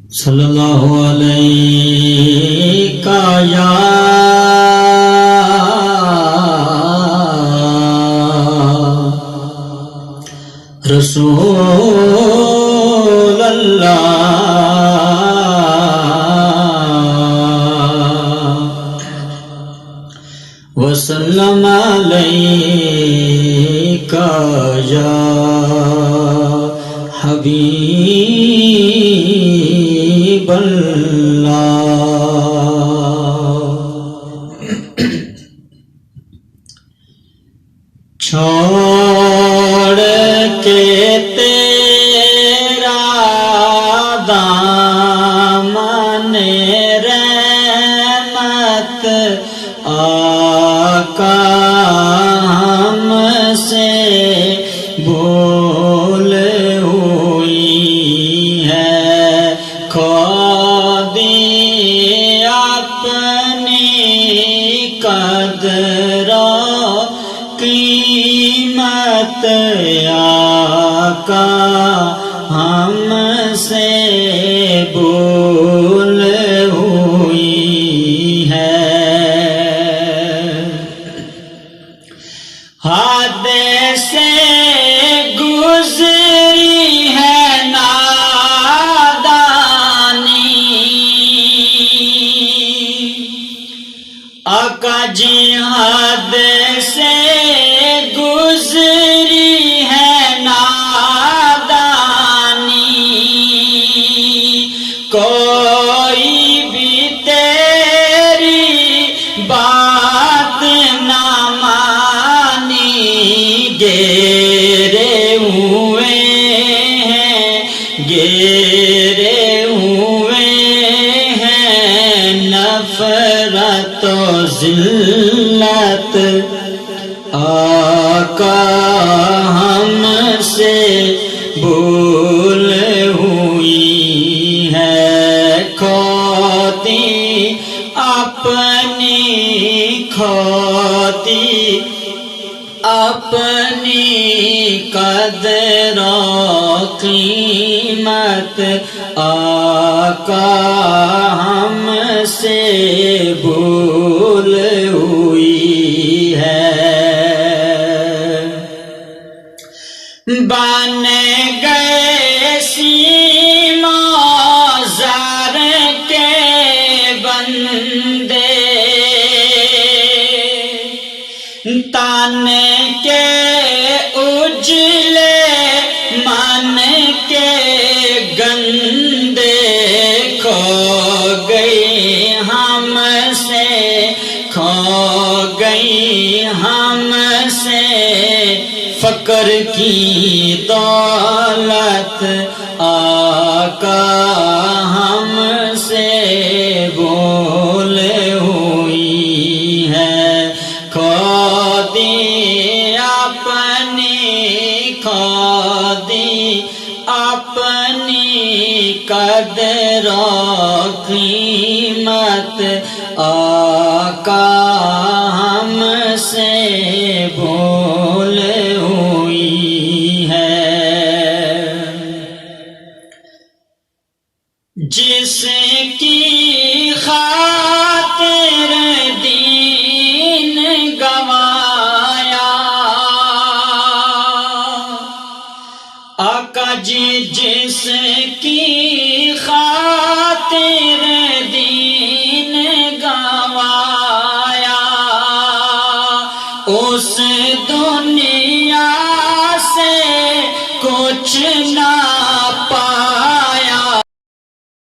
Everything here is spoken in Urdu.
صلی اللہ علیہ یا رسول اللہ وسلم علیک یا حبیب اللہ چھوڑ کے تیرا دامن رحمت آقا ہم سے بھول ہوئی ہے کھو دی اپنی قدر قیمت آقا ہم سے بھول ہوئی ہے حد سے گزری ہے نادانی آقا جی حد سے گزری ہے نادانی کوئی بھی تیری بات نہ مانی گرے ہوئے ہیں نفرت و ذلت آقا ہم سے بھول ہوئی ہے کھوتی اپنی قدر و قیمت آقا ہم سے بھول ہوئی ہے بن گئے سیموں زر کے بندے تن کے اجلے من کے گندے کھو گئی ہم سے فقر کی دولت آقا ہم سے بھول ہوئی ہے کھو دی اپنی قدر و قیمت آقا ہم سے بھول ہوئی ہے جس کی خاطر دین گوایا آقا جی جس کی خاطر دین گوایا اس دنیا سے کچھ